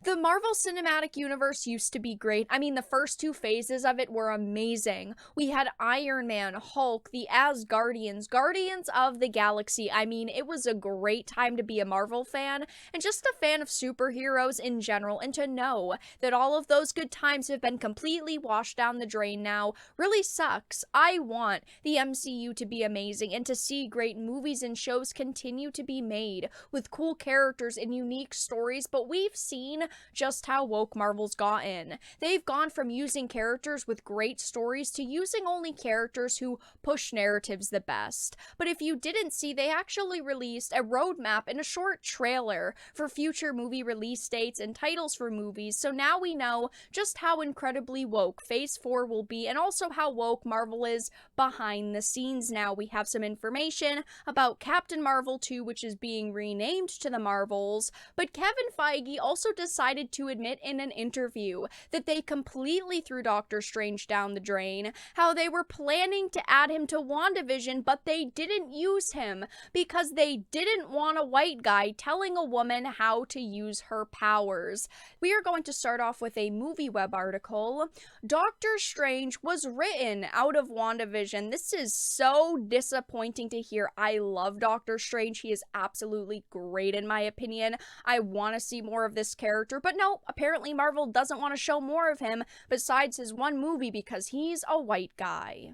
The Marvel Cinematic Universe used to be great. I mean, the first two phases of it were amazing. We had Iron Man, Hulk, the Asgardians, Guardians of the Galaxy. I mean, it was a great time to be a Marvel fan and just a fan of superheroes in general, and to know that all of those good times have been completely washed down the drain now really sucks. I want the MCU to be amazing and to see great movies and shows continue to be made with cool characters and unique stories, but we've seen just how woke Marvel's gotten. They've gone from using characters with great stories to using only characters who push narratives the best. But if you didn't see, they actually released a roadmap and a short trailer for future movie release dates and titles for movies, so now we know just how incredibly woke Phase 4 will be, and also how woke Marvel is behind the scenes now. We have some information about Captain Marvel 2, which is being renamed to the Marvels, but Kevin Feige also decided to admit in an interview that they completely threw Doctor Strange down the drain, how they were planning to add him to WandaVision, but they didn't use him because they didn't want a white guy telling a woman how to use her powers. We are going to start off with a MovieWeb article. Doctor Strange was written out of WandaVision. This is so disappointing to hear. I love Doctor Strange. He is absolutely great in my opinion. I want to see more of this character, but no, apparently Marvel doesn't want to show more of him besides his one movie because he's a white guy.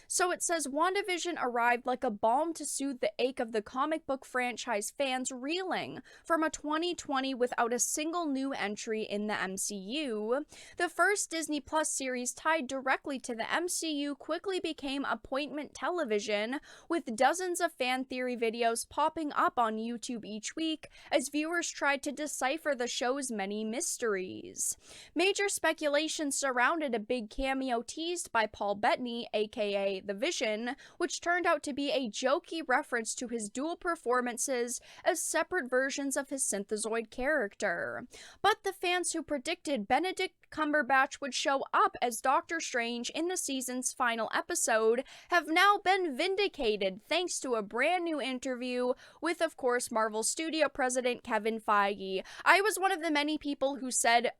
So it says, WandaVision arrived like a balm to soothe the ache of the comic book franchise fans reeling from a 2020 without a single new entry in the MCU. The first Disney Plus series tied directly to the MCU quickly became appointment television, with dozens of fan theory videos popping up on YouTube each week as viewers tried to decipher the show's many mysteries. Major speculation surrounded a big cameo teased by Paul Bettany, aka The Vision, which turned out to be a jokey reference to his dual performances as separate versions of his synthezoid character. But the fans who predicted Benedict Cumberbatch would show up as Doctor Strange in the season's final episode have now been vindicated thanks to a brand new interview with, of course, Marvel Studio President Kevin Feige. I was one of the many people who said,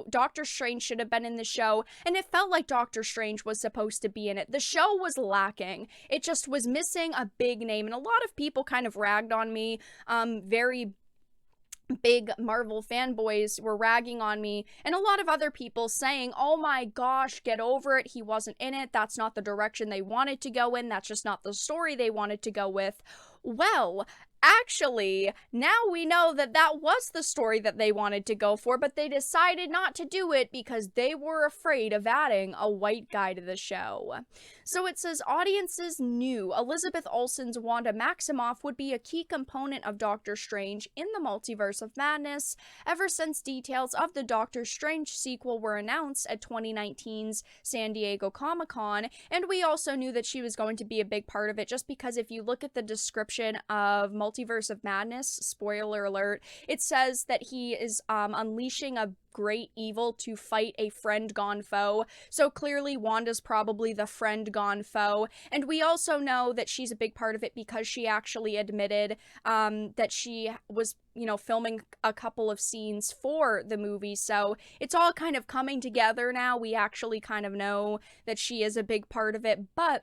Doctor Strange should have been in the show, and it felt like Doctor Strange was supposed to be in it. The show was lacking. It just was missing a big name, and a lot of people kind of ragged on me, very big Marvel fanboys were ragging on me, and a lot of other people saying, oh my gosh, get over it, he wasn't in it, that's not the direction they wanted to go in, that's just not the story they wanted to go with. Well, actually, now we know that that was the story that they wanted to go for, but they decided not to do it because they were afraid of adding a white guy to the show. So it says audiences knew Elizabeth Olsen's Wanda Maximoff would be a key component of Doctor Strange in the Multiverse of Madness ever since details of the Doctor Strange sequel were announced at 2019's San Diego Comic-Con, and we also knew that she was going to be a big part of it just because if you look at the description of Multiverse of Madness, spoiler alert, it says that he is unleashing a great evil to fight a friend gone foe. So clearly Wanda's probably the friend gone foe. And we also know that she's a big part of it because she actually admitted that she was, filming a couple of scenes for the movie. So it's all kind of coming together now. We actually kind of know that she is a big part of it, but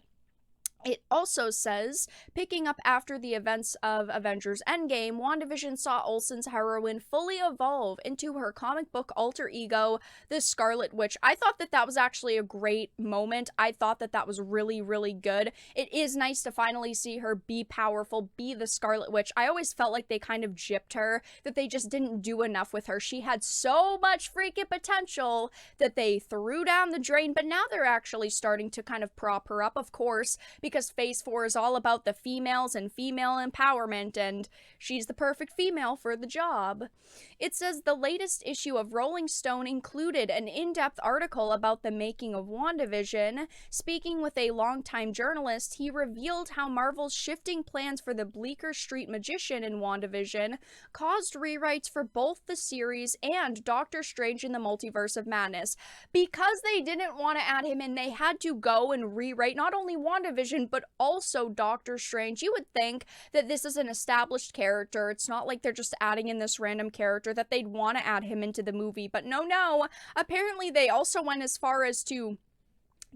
it also says, picking up after the events of Avengers Endgame, WandaVision saw Olsen's heroine fully evolve into her comic book alter ego, the Scarlet Witch. I thought that that was actually a great moment. I thought that that was really, really good. It is nice to finally see her be powerful, be the Scarlet Witch. I always felt like they kind of gypped her, that they just didn't do enough with her. She had so much freaking potential that they threw down the drain, but now they're actually starting to kind of prop her up, of course, because Phase 4 is all about the females and female empowerment, and she's the perfect female for the job. It says the latest issue of Rolling Stone included an in-depth article about the making of WandaVision. Speaking with a longtime journalist, he revealed how Marvel's shifting plans for the Bleecker Street Magician in WandaVision caused rewrites for both the series and Doctor Strange in the Multiverse of Madness. Because they didn't want to add him in, they had to go and rewrite not only WandaVision, WandaVision, but also Doctor Strange. You would think that this is an established character. It's not like they're just adding in this random character, that they'd want to add him into the movie. But no. Apparently, they also went as far as to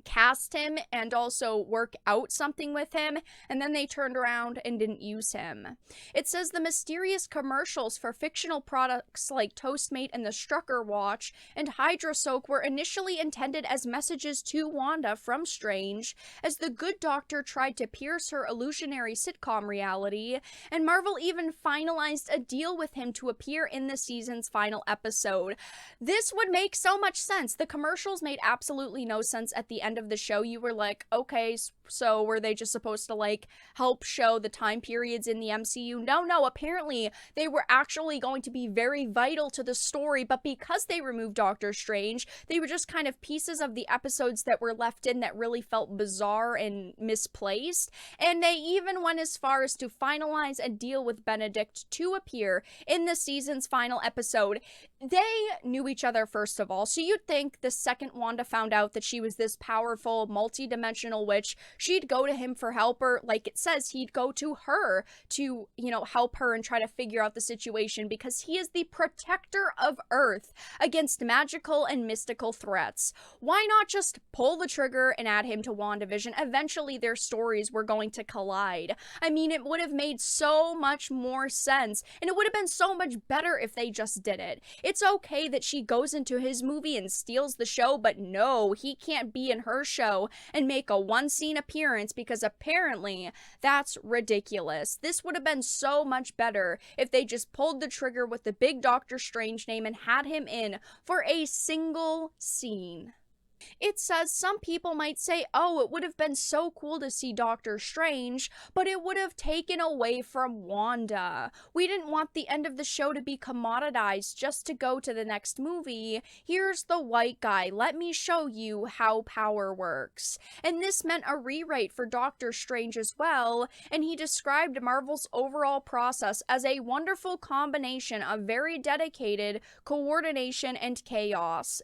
cast him and also work out something with him, and then they turned around and didn't use him. It says the mysterious commercials for fictional products like Toastmate and the Strucker Watch and Hydra Soak were initially intended as messages to Wanda from Strange, as the Good Doctor tried to pierce her illusionary sitcom reality, and Marvel even finalized a deal with him to appear in the season's final episode. This would make so much sense. The commercials made absolutely no sense at the end of the show. You were like, okay, so were they just supposed to like help show the time periods in the MCU? No, apparently they were actually going to be very vital to the story, but because they removed Doctor Strange, they were just kind of pieces of the episodes that were left in that really felt bizarre and misplaced. And they even went as far as to finalize a deal with Benedict to appear in the season's final episode. They knew each other, first of all, so you'd think the second Wanda found out that she was this powerful, multi-dimensional witch, she'd go to him for help, or like it says, he'd go to her to, help her and try to figure out the situation, because he is the protector of Earth against magical and mystical threats. Why not just pull the trigger and add him to WandaVision? Eventually their stories were going to collide. I mean, it would have made so much more sense, and it would have been so much better if they just did it. It's okay that she goes into his movie and steals the show, but no, he can't be in her show and make a one-scene appearance, because apparently that's ridiculous. This would have been so much better if they just pulled the trigger with the big Doctor Strange name and had him in for a single scene. It says some people might say, oh, it would have been so cool to see Doctor Strange, but it would have taken away from Wanda. We didn't want the end of the show to be commoditized just to go to the next movie. Here's the white guy. Let me show you how power works. And this meant a rewrite for Doctor Strange as well, and he described Marvel's overall process as a wonderful combination of very dedicated coordination and chaos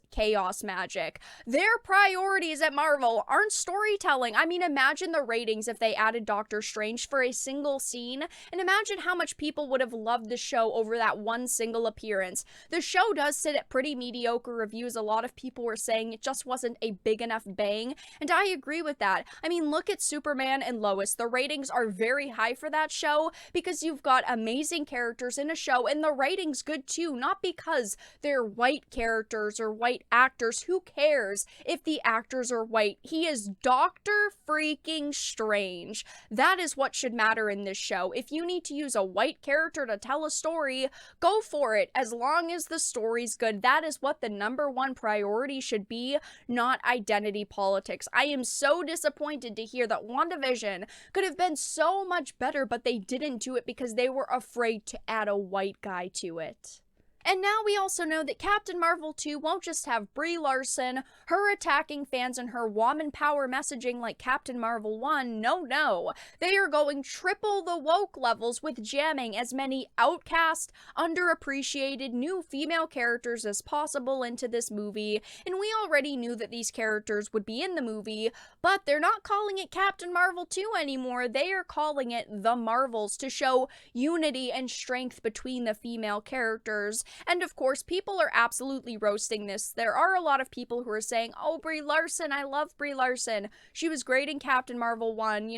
magic. Their priorities at Marvel aren't storytelling. I mean, imagine the ratings if they added Doctor Strange for a single scene, and imagine how much people would have loved the show over that one single appearance. The show does sit at pretty mediocre reviews. A lot of people were saying it just wasn't a big enough bang, and I agree with that. I mean, look at Superman and Lois. The ratings are very high for that show because you've got amazing characters in a show, and the ratings good too, not because they're white characters or white actors. Who cares if the actors are white? He is Doctor freaking Strange. That is what should matter in this show. If you need to use a white character to tell a story, go for it, as long as the story's good. That is what the number one priority should be, not identity politics. I am so disappointed to hear that WandaVision could have been so much better, but they didn't do it because they were afraid to add a white guy to it. And now we also know that Captain Marvel 2 won't just have Brie Larson, her attacking fans and her woman power messaging like Captain Marvel 1. No. They are going triple the woke levels with jamming as many outcast, underappreciated new female characters as possible into this movie. And we already knew that these characters would be in the movie, but they're not calling it Captain Marvel 2 anymore. They are calling it The Marvels to show unity and strength between the female characters. And of course, people are absolutely roasting this. There are a lot of people who are saying, oh, Brie Larson, I love Brie Larson. She was great in Captain Marvel 1.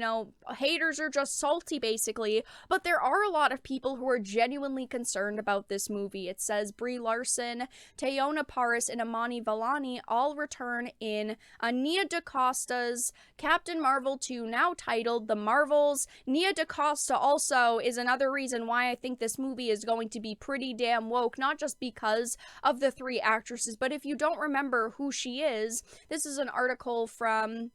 Haters are just salty, basically. But there are a lot of people who are genuinely concerned about this movie. It says Brie Larson, Teyonah Parris, and Amani Villani all return in Nia DaCosta's Captain Marvel 2, now titled The Marvels. Nia DaCosta also is another reason why I think this movie is going to be pretty damn woke. Not just because of the three actresses, but if you don't remember who she is, this is an article from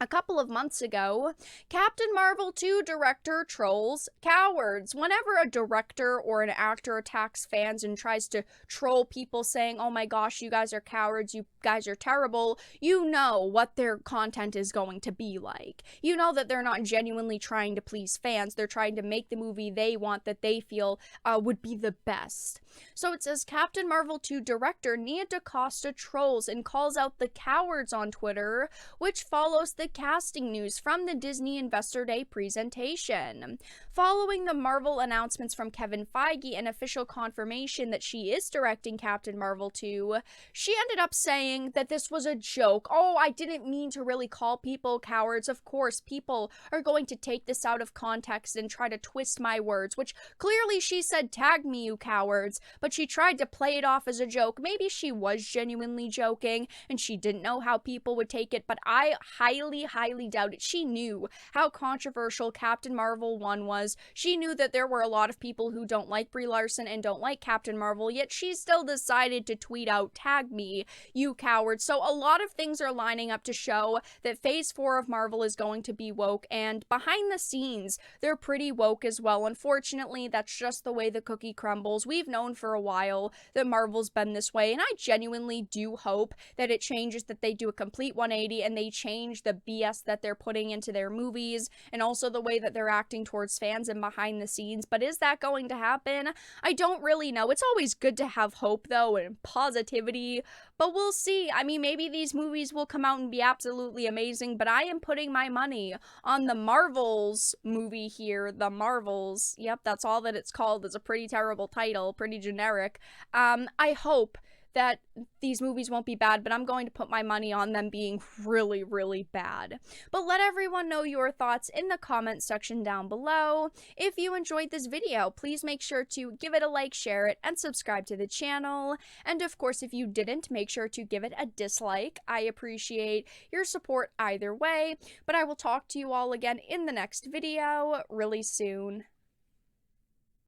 a couple of months ago. Captain Marvel 2 director trolls cowards. Whenever a director or an actor attacks fans and tries to troll people saying, oh my gosh, you guys are cowards, you guys are terrible, you know what their content is going to be like. You know that they're not genuinely trying to please fans. They're trying to make the movie they want, that they feel would be the best. So it says Captain Marvel 2 director Nia DaCosta trolls and calls out the cowards on Twitter, which follows the casting news from the Disney Investor Day presentation. Following the Marvel announcements from Kevin Feige and official confirmation that she is directing Captain Marvel 2, she ended up saying that this was a joke. Oh, I didn't mean to really call people cowards. Of course, people are going to take this out of context and try to twist my words, which clearly she said, "Tag me, you cowards," but she tried to play it off as a joke. Maybe she was genuinely joking and she didn't know how people would take it, but I highly, highly doubt it. She knew how controversial Captain Marvel 1 was. She knew that there were a lot of people who don't like Brie Larson and don't like Captain Marvel, yet she still decided to tweet out, "Tag me, you cowards." So a lot of things are lining up to show that Phase 4 of Marvel is going to be woke, and behind the scenes, they're pretty woke as well. Unfortunately, that's just the way the cookie crumbles. We've known for a while that Marvel's been this way, and I genuinely do hope that it changes, that they do a complete 180 and they change the BS that they're putting into their movies and also the way that they're acting towards fans and behind the scenes. But is that going to happen? I don't really know. It's always good to have hope, though, and positivity, but we'll see. I mean, maybe these movies will come out and be absolutely amazing, but I am putting my money on the Marvels movie here. The Marvels. Yep, that's all that it's called. It's a pretty terrible title, pretty generic. I hope that these movies won't be bad, but I'm going to put my money on them being really, really bad. But let everyone know your thoughts in the comment section down below. If you enjoyed this video, please make sure to give it a like, share it, and subscribe to the channel. And of course, if you didn't, make sure to give it a dislike. I appreciate your support either way, but I will talk to you all again in the next video really soon.